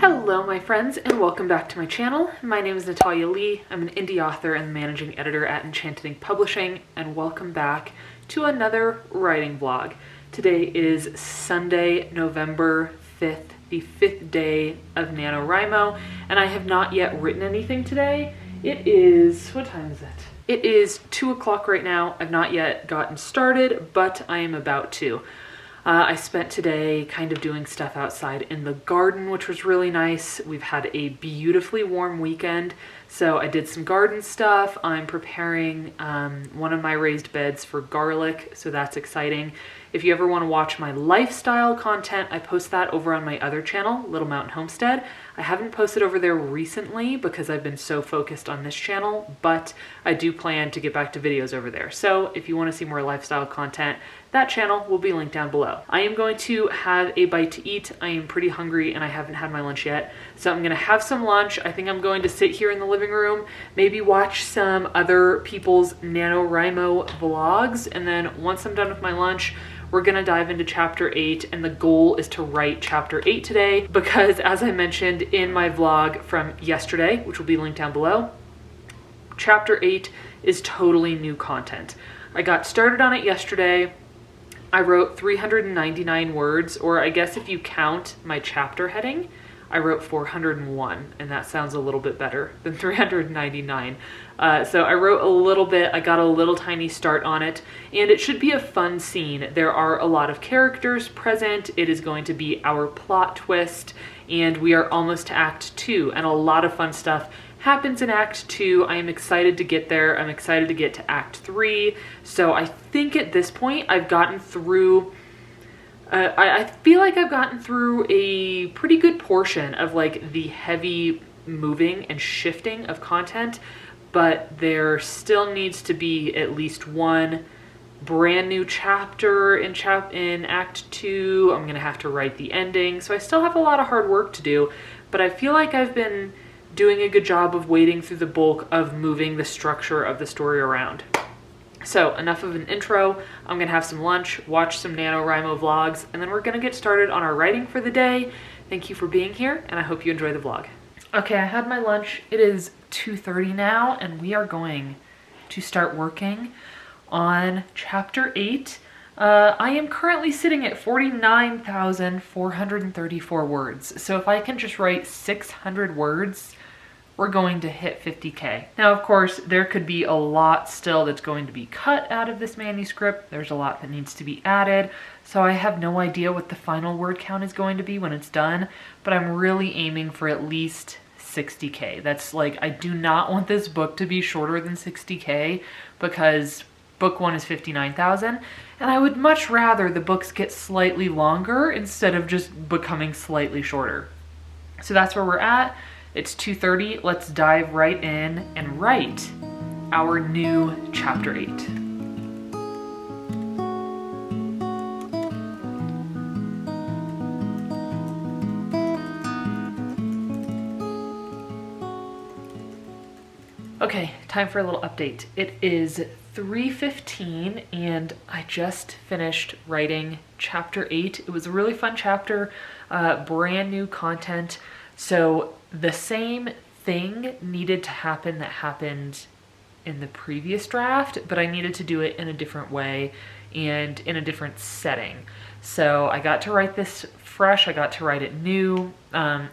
Hello my friends and welcome back to my channel. My name is Natalia Leigh. I'm an indie author and managing editor at Enchanted Ink Publishing, and welcome back to another writing vlog. Today is Sunday, November 5th, the 5th day of NaNoWriMo, and I have not yet written anything today. It is, what time is it? It is 2 o'clock right now. I've not yet gotten started, but I am about to. I spent today kind of doing stuff outside in the garden, which was really nice. We've had a beautifully warm weekend, so I did some garden stuff. I'm preparing one of my raised beds for garlic, so that's exciting. If you ever want to watch my lifestyle content, I post that over on my other channel, Little Mountain Homestead. I haven't posted over there recently because I've been so focused on this channel, but I do plan to get back to videos over there. So if you want to see more lifestyle content, that channel will be linked down below. I am going to have a bite to eat. I am pretty hungry and I haven't had my lunch yet. So I'm gonna have some lunch. I think I'm going to sit here in the living room, maybe watch some other people's NaNoWriMo vlogs. And then once I'm done with my lunch, we're gonna dive into chapter 8, and the goal is to write chapter 8 today because, as I mentioned in my vlog from yesterday, which will be linked down below, chapter 8 is totally new content. I got started on it yesterday. I wrote 399 words, or I guess if you count my chapter heading, I wrote 401, and that sounds a little bit better than 399. So I wrote a little bit, I got a little tiny start on it, and it should be a fun scene. There are a lot of characters present. It is going to be our plot twist, and we are almost to Act 2, and a lot of fun stuff happens in Act 2. I am excited to get there. I'm excited to get to Act 3. So I think at this point I've gotten through, I feel like I've gotten through a pretty good portion of like the heavy moving and shifting of content, but there still needs to be at least one brand new chapter in Act 2. I'm gonna have to write the ending. So I still have a lot of hard work to do, but I feel like I've been doing a good job of wading through the bulk of moving the structure of the story around. So enough of an intro. I'm gonna have some lunch, watch some NaNoWriMo vlogs, and then we're gonna get started on our writing for the day. Thank you for being here, and I hope you enjoy the vlog. Okay, I had my lunch. It is 2:30 now, and we are going to start working on chapter 8. I am currently sitting at 49,434 words. So if I can just write 600 words, we're going to hit 50K. Now, of course, there could be a lot still that's going to be cut out of this manuscript. There's a lot that needs to be added. So I have no idea what the final word count is going to be when it's done, but I'm really aiming for at least 60K. That's like, I do not want this book to be shorter than 60K because book 1 is 59,000, and I would much rather the books get slightly longer instead of just becoming slightly shorter. So that's where we're at. It's 2:30. Let's dive right in and write our new chapter 8. Okay, time for a little update. It is 3:15 and I just finished writing chapter 8. It was a really fun chapter, brand new content. So the same thing needed to happen that happened in the previous draft, but I needed to do it in a different way and in a different setting. So I got to write this fresh, I got to write it new.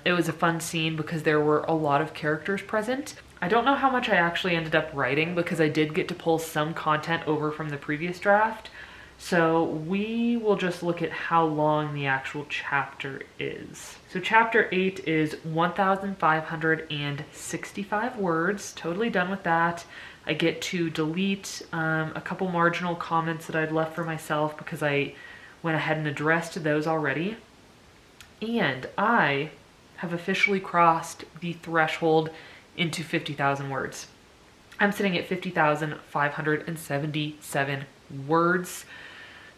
It was a fun scene because there were a lot of characters present. I don't know how much I actually ended up writing because I did get to pull some content over from the previous draft. So we will just look at how long the actual chapter is. So chapter 8 is 1,565 words, totally done with that. I get to delete a couple marginal comments that I'd left for myself because I went ahead and addressed those already. And I have officially crossed the threshold into 50,000 words. I'm sitting at 50,577 words.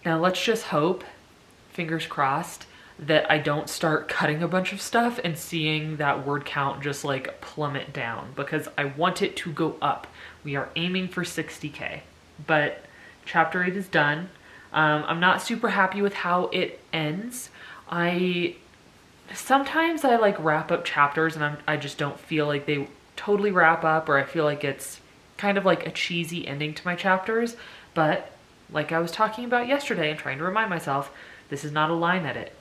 Now let's just hope, fingers crossed, that I don't start cutting a bunch of stuff and seeing that word count just like plummet down, because I want it to go up. We are aiming for 60K, but chapter 8 is done. I'm not super happy with how it ends. I sometimes I like wrap up chapters and I just don't feel like they totally wrap up, or I feel like it's kind of like a cheesy ending to my chapters. But like I was talking about yesterday and trying to remind myself, this is not a line edit.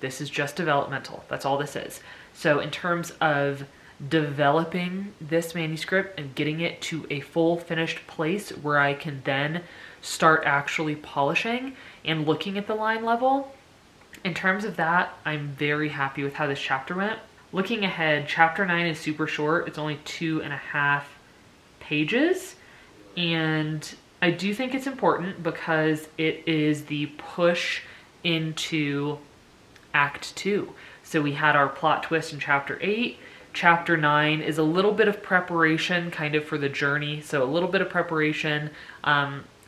This is just developmental. That's all this is. So in terms of developing this manuscript and getting it to a full finished place where I can then start actually polishing and looking at the line level, in terms of that, I'm very happy with how this chapter went. Looking ahead, chapter 9 is super short. It's only 2.5 pages. And I do think it's important because it is the push into Act 2. So we had our plot twist in chapter 8. Chapter 9 is a little bit of preparation kind of for the journey. So a little bit of preparation.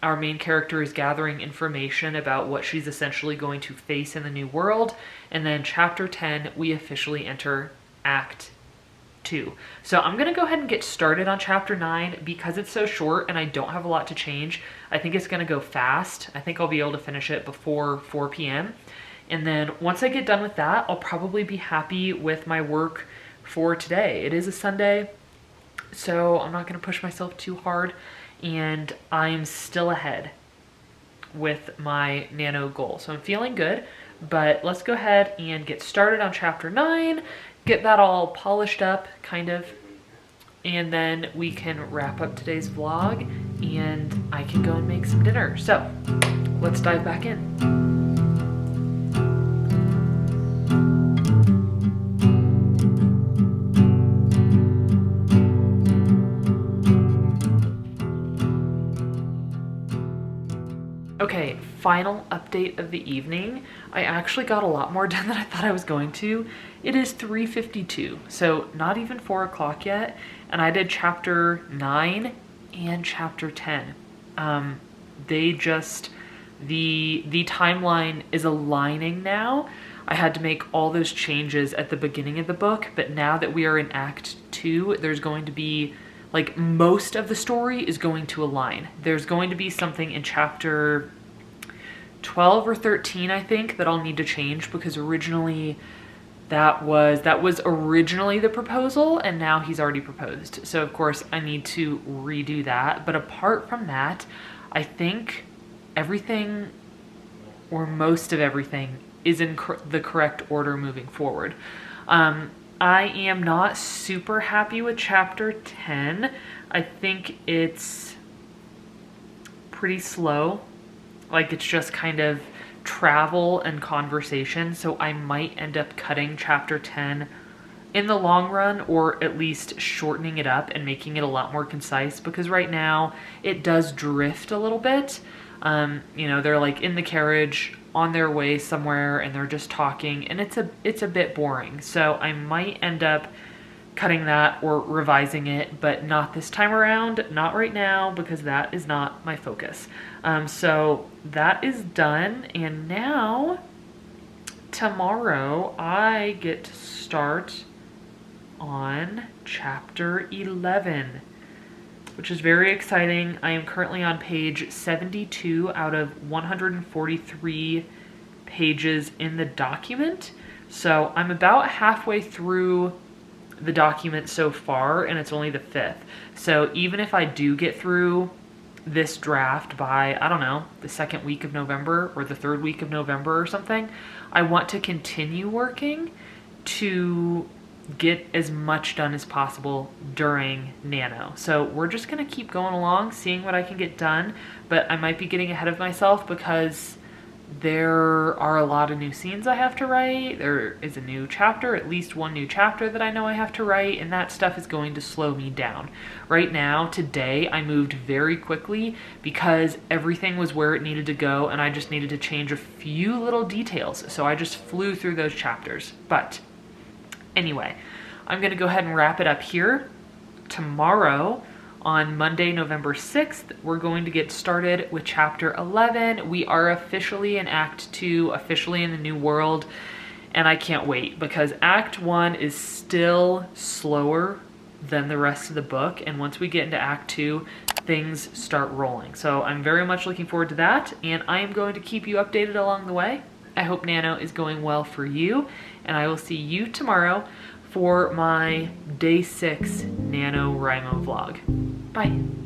Our main character is gathering information about what she's essentially going to face in the new world. And then chapter 10, we officially enter Act 2. So I'm going to go ahead and get started on chapter 9 because it's so short and I don't have a lot to change. I think it's going to go fast. I think I'll be able to finish it before 4 p.m. And then once I get done with that, I'll probably be happy with my work for today. It is a Sunday, so I'm not going to push myself too hard. And I'm still ahead with my nano goal. So I'm feeling good, but let's go ahead and get started on chapter 9, get that all polished up, kind of, and then we can wrap up today's vlog and I can go and make some dinner. So let's dive back in. Okay, final update of the evening. I actually got a lot more done than I thought I was going to. It is 3:52, so not even 4 o'clock yet, and I did chapter 9 and chapter 10. The timeline is aligning now. I had to make all those changes at the beginning of the book, but now that we are in Act 2, there's going to be, like, most of the story is going to align. There's going to be something in chapter 12 or 13, I think, that I'll need to change because originally that was originally the proposal and now he's already proposed. So of course I need to redo that. But apart from that, I think everything or most of everything is in the correct order moving forward. I am not super happy with chapter 10. I think it's pretty slow. Like, it's just kind of travel and conversation. So I might end up cutting chapter 10 in the long run, or at least shortening it up and making it a lot more concise, because right now it does drift a little bit. You know, they're like in the carriage on their way somewhere and they're just talking, and it's a bit boring. So I might end up cutting that or revising it, but not this time around, not right now, because that is not my focus. So that is done, and now tomorrow I get to start on chapter 11, which is very exciting. I am currently on page 72 out of 143 pages in the document. So I'm about halfway through the document so far, and it's only the 5th. So even if I do get through this draft by, I don't know, the 2nd week of November or the 3rd week of November or something, I want to continue working to get as much done as possible during Nano. So we're just gonna keep going along, seeing what I can get done, but I might be getting ahead of myself because there are a lot of new scenes I have to write. There is a new chapter, at least one new chapter that I know I have to write, and that stuff is going to slow me down. Right now, today, I moved very quickly because everything was where it needed to go and I just needed to change a few little details. So I just flew through those chapters. But anyway, I'm gonna go ahead and wrap it up here. Tomorrow, on Monday, November 6th, we're going to get started with chapter 11. We are officially in Act 2, officially in the new world, and I can't wait because Act 1 is still slower than the rest of the book, and once we get into Act 2, things start rolling. So I'm very much looking forward to that, and I am going to keep you updated along the way. I hope Nano is going well for you, and I will see you tomorrow for my day 6 NaNoWriMo vlog. Bye.